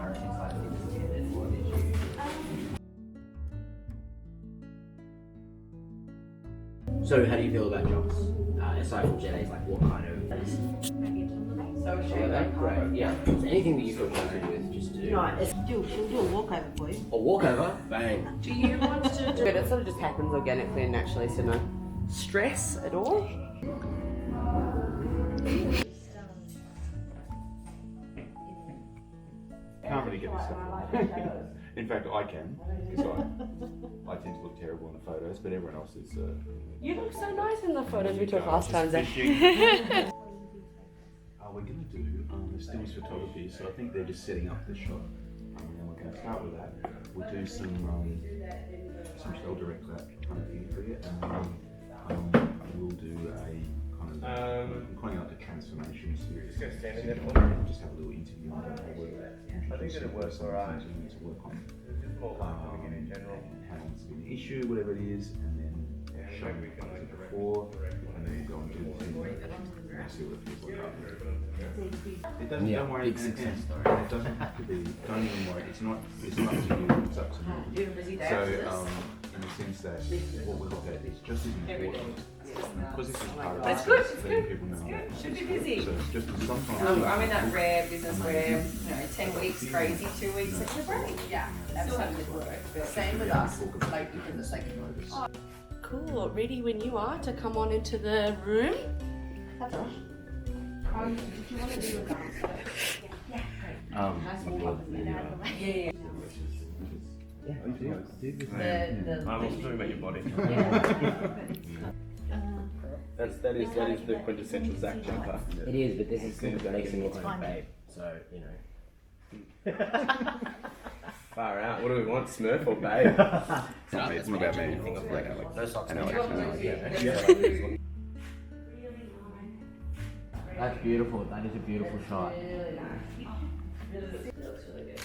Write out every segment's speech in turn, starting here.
currently slightly disbanded for this year. So how do you feel about jumps? Aside from Jet A's, like what kind of... Social. Great, yeah. So anything that you feel comfortable with, just do. No, she'll do a walkover for you. A walkover? Bang. Do you want to do... But it sort of just happens organically and naturally, so no stress at all. Can't really get this stuff. In fact, I can, because I tend to look terrible in the photos, but everyone else is. You look so nice in the photos we took last time, Zach. We're going to do the stills photography, so I think they're just setting up the shot. And we're going to start with that. We'll do some they'll direct that kind of thing for you. And we'll do a kind of, I'm calling out the transformation series. Just go stand in there for me. Just have a little interview on how we're I think it'll work alright. to work on. Just more like coming in general. How it's been an issue, whatever it is, and then show maybe we it can like direct before, and then we'll go and do the thing and see what it feels like after. It doesn't, Yeah, don't worry, big success story. and it doesn't have to be, don't even worry, it's not up to you, it's up to me. You have a busy day So, after this? in the sense that what we look at is just as important, because this is part of That's it, good, so it's letting good, people know that Should be it's busy. So it's just sometimes. I'm in that rare business where, 10 weeks crazy, 2 weeks it's a break. Yeah, absolutely work. But same with us, like because it's like, Cool. Ready when you are to come on into the room? did you want to do a dance? Um, Yeah. I'm also talking about your body. That is the quintessential Zach jumper. it is, but this is what makes me kind of babe. So, you know. Far out. What do we want? Smurf or babe? It's not about me. Those socks I know, are actually. That's beautiful. That is a beautiful shot. Really nice. It looks really good.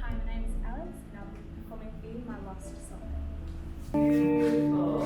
Hi, my name is Alix, and I'll be performing for you my lost song. Beautiful.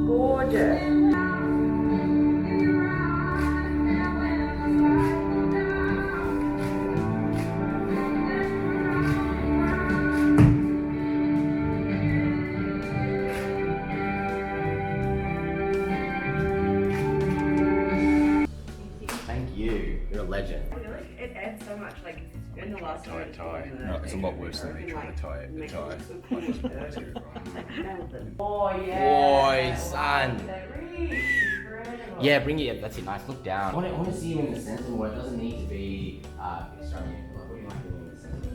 Gorgeous. Thank you. You're a legend. Really? It adds so much. Like in the last Tie, one. tie. No, it's a lot worse than me trying to tie it. The tie. Oh yeah. Boy, son. Incredible. Yeah, bring it. That's it. Nice. Look down. I want to see you in the center more. It doesn't need to be extravagant. Like, what do you like doing in the center?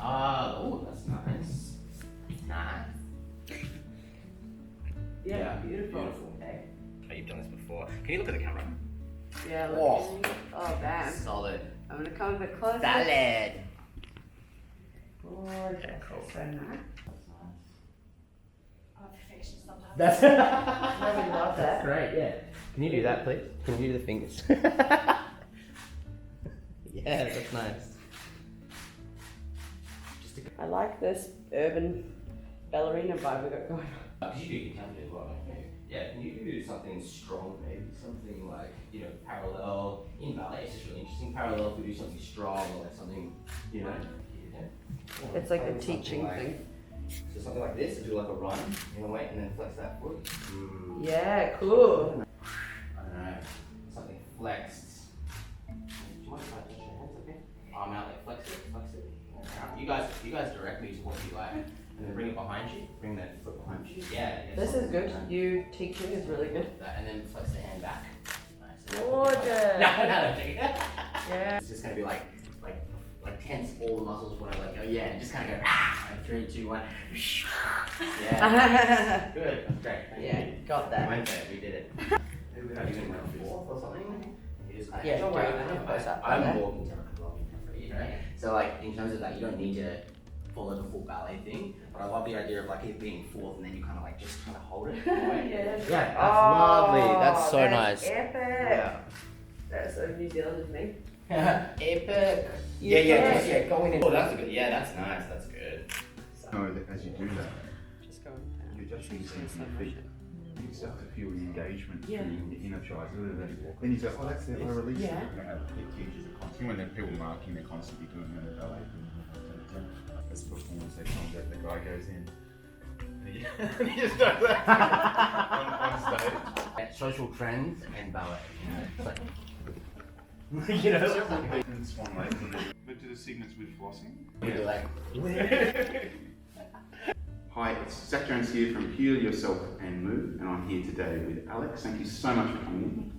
Oh, that's nice. Nice. Yeah, beautiful. Okay. Oh, you've done this before. Can you look at the camera? Yeah, look. Oh. Oh, bam. Solid. I'm gonna come a bit closer. Salad. Gorgeous. Yeah, cool. So nice. I'm a perfectionist sometimes. That's I really love that. great. Yeah. Can you do that, please? Can you do the fingers? Yeah, that's nice. I like this urban ballerina vibe we got going on. Because you do contemporary as well, don't you? Yeah, can you do something strong, maybe? Something like, parallel. In ballet, it's just really interesting. Parallel, if we do something strong or like something, Yeah. It's like a Something teaching like- thing. So something like this, do like a run, wait, and then flex that foot. Yeah, cool. I don't know, something flexed. Do you mind if I touch your hands, okay? Arm out, like flex it. You guys direct me to what you like, and then bring it behind you. Bring that foot behind you. Yeah. This is good. You teaching is really good. That, and then flex the hand back. Nice. Oh, gorgeous. No. Yeah. It's just gonna be like tense all the muscles when I let go. Yeah, and just kind of go like 3, 2, 1. Yeah. Good. Great. Yeah, got that. Okay, we did it. Maybe we're not even like 4th or something. You just Yeah, don't do worry. it. Close up, I'm okay. walking to for you, right? So like in terms of that, you don't need to follow the full ballet thing. But I love the idea of like it being 4th and then you kind of like just kind of hold it. Yeah, that's lovely. That's so nice. Epic. Yeah. That's so New Zealand of me. Epic. Yeah, go in. Oh, that's good. Yeah, that's nice. That's good. No, as you do that, Just go. you're just using your feet. You start to feel the engagement Yeah. through your inner thighs. Then you go, oh, that's it, I release it. Yeah. It teaches a constant. When they're people marking, they're constantly doing it in the ballet. As a performance, they find that the guy goes in. And he just does that on stage. Social trends and ballet. It's like, you know, And swan legs. But do the signets with flossing? we do like. Hi, it's Zach Jones here from Heal Yourself and Move, and I'm here today with Alex. Thank you so much for coming in.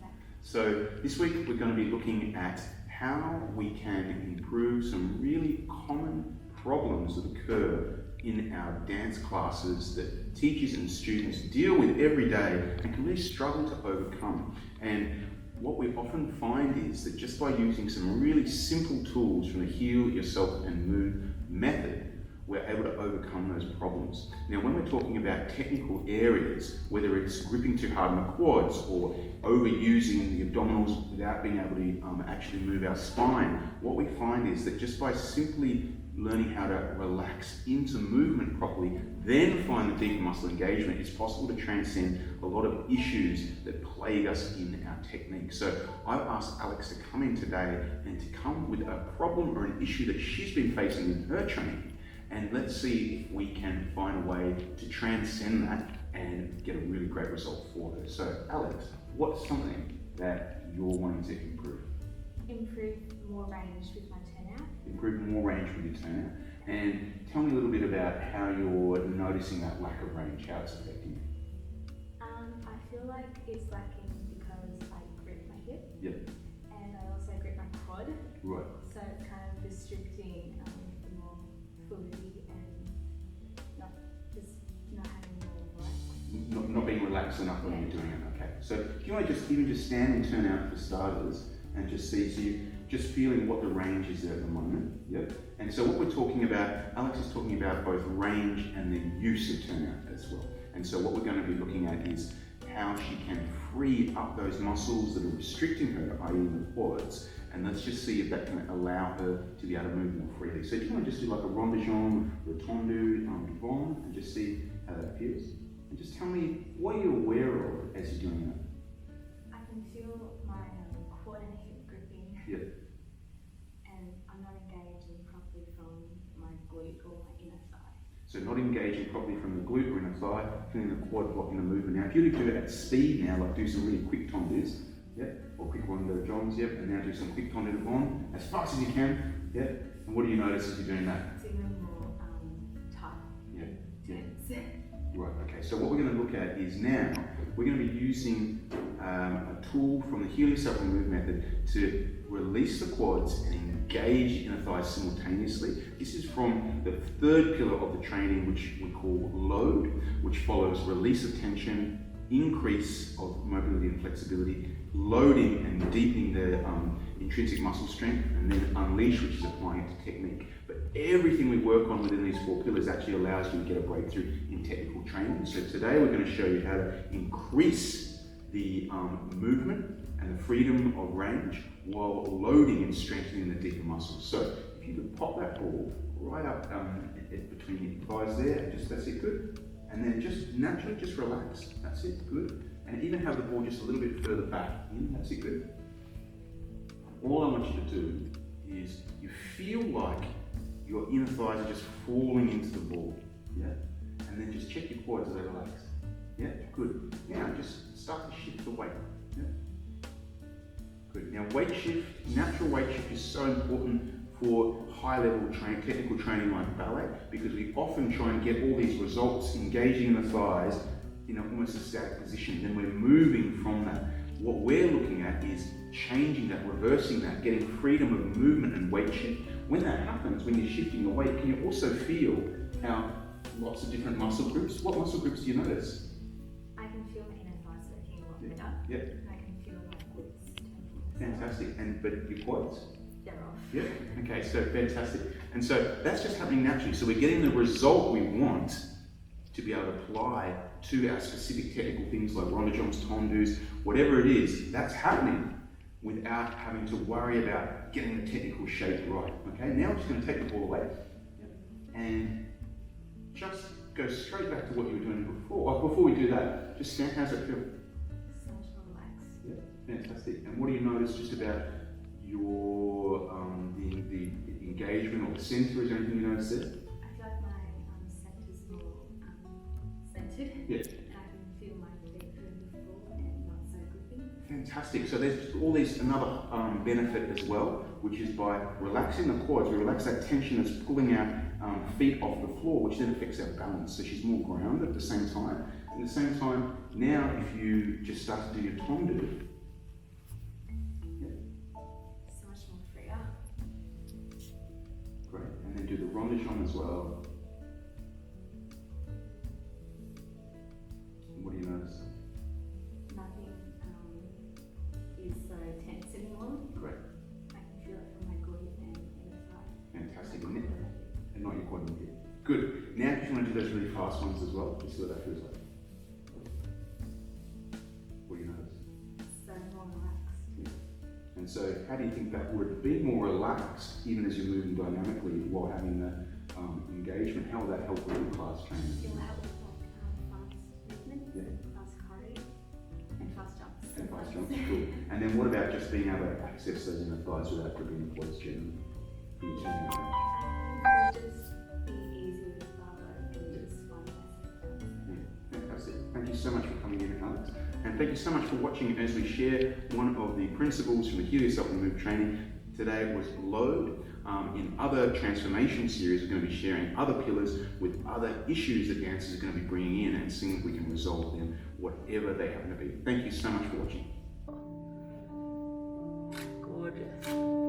So this week we're going to be looking at how we can improve some really common problems that occur in our dance classes that teachers and students deal with every day and can really struggle to overcome. And what we often find is that just by using some really simple tools from the Heal Yourself and Move method, we're able to overcome those problems. Now, when we're talking about technical areas, whether it's gripping too hard in the quads or overusing the abdominals without being able to actually move our spine, what we find is that just by simply learning how to relax into movement properly, then find the deeper muscle engagement, it's possible to transcend a lot of issues that plague us in our technique. So I've asked Alex to come in today and to come with a problem or an issue that she's been facing in her training. And let's see if we can find a way to transcend that and get a really great result for her. So Alex, what's something that you're wanting to improve? Improve more range with my turnout. Improve more range with your turnout. And tell me a little bit about how you're noticing that lack of range, how it's affecting you. I feel like it's lacking because I grip my hip. Yep. And I also grip my quad. Right. So it's kind of restricting the more fluidity and not having more life. Not being relaxed enough when you're doing it, okay. So do you want to just stand and turn out for starters and just see, so you just feeling what the range is there at the moment, yep. And so what we're talking about, Alex is talking about both range and the use of turnout as well. And so what we're going to be looking at is how she can free up those muscles that are restricting her, i.e. the quads, and let's just see if that can allow her to be able to move more freely. So do you want to just do like a rondeggion, rotondu, devant, and just see how that feels? And just tell me, what are you aware of as you're doing that? I can feel my quad and hip gripping. Yep. And I'm not engaging properly from my glute or my inner thigh. So not engaging properly from the glute or inner thigh, feeling the quad blocking the movement. Now if you do it at speed now, like do some really quick tondus, yep, or quick rondeggions, yep, and now do some quick tondu devant, as fast as you can, yep. And what do you notice as you're doing that? It's even more tight. Yep, yep. Tense. Right, okay, so what we're going to look at is now, we're going to be using a tool from the Heal Yourself and Move method to release the quads and engage inner thighs simultaneously. This is from the third pillar of the training, which we call load, which follows release of tension, increase of mobility and flexibility, loading and deepening the intrinsic muscle strength, and then unleash, which is applying it to technique. But everything we work on within these 4 pillars actually allows you to get a breakthrough in technical training. So today we're going to show you how to increase the movement and the freedom of range while loading and strengthening the deeper muscles. So if you could pop that ball right up between your thighs there, just that's it, good. And then just naturally just relax, that's it, good. And even have the ball just a little bit further back in, that's it, good. All I want you to do is you feel like your inner thighs are just falling into the ball, yeah? And then just check your quads as they relax, yeah? Good. Now just start to shift the weight, yeah? Good. Now weight shift, natural weight shift is so important for high-level technical training like ballet, because we often try and get all these results engaging in the thighs in almost a static position. Then we're moving from that. What we're looking at is changing that, reversing that, getting freedom of movement and weight shift. When that happens, when you're shifting the weight, can you also feel how lots of different muscle groups, what muscle groups do you notice? I can feel my inner thighs working a lot better. Yep. And I can feel my glutes turning. Fantastic. But your quads? They're off. Yep. Okay, so fantastic. And so that's just happening naturally. So we're getting the result we want to be able to apply to our specific technical things like rondojons, tondus, whatever it is, that's happening without having to worry about getting the technical shape right. Okay, now we're just going to take the ball away and just go straight back to what you were doing before. Oh, before we do that, just stand, how's it feel? So much more relaxed. Yeah, fantastic. And what do you notice just about your the engagement or the center? Is there anything you notice there? I feel like my center's more centered. Yeah. And I can feel my feet moving forward and not so gripping. Fantastic. So there's all these another benefit as well, which is by relaxing the quads, we relax that tension that's pulling our feet off the floor, which then affects our balance. So she's more grounded at the same time. At the same time, now if you just start to do your tondu, So much more freer. great, and then do the rondojon as well. What do you notice? Nothing is so tense anymore. Great, I can feel it from my glute and inner thigh. fantastic. And not your quad and hip. Good. Now if you want to do those really fast ones as well, just see what that feels like. What do you notice? So more relaxed. And so how do you think that would be more relaxed, even as you're moving dynamically while having the engagement? How will that help with your class training? It will help with fast movements, fast cardio, and fast jumps. And fast jumps, cool. And then what about just being able to access those inner thighs without gripping the quads generally? For your turning range? Just be easy with the barbell and just find myself. Fantastic. Thank you so much for coming in, Alex. And thank you so much for watching as we share one of the principles from the Heal Yourself and Move training. Today was load. In other transformation series, we're going to be sharing other pillars with other issues that dancers are going to be bringing in and seeing if we can resolve them, whatever they happen to be. Thank you so much for watching. Gorgeous.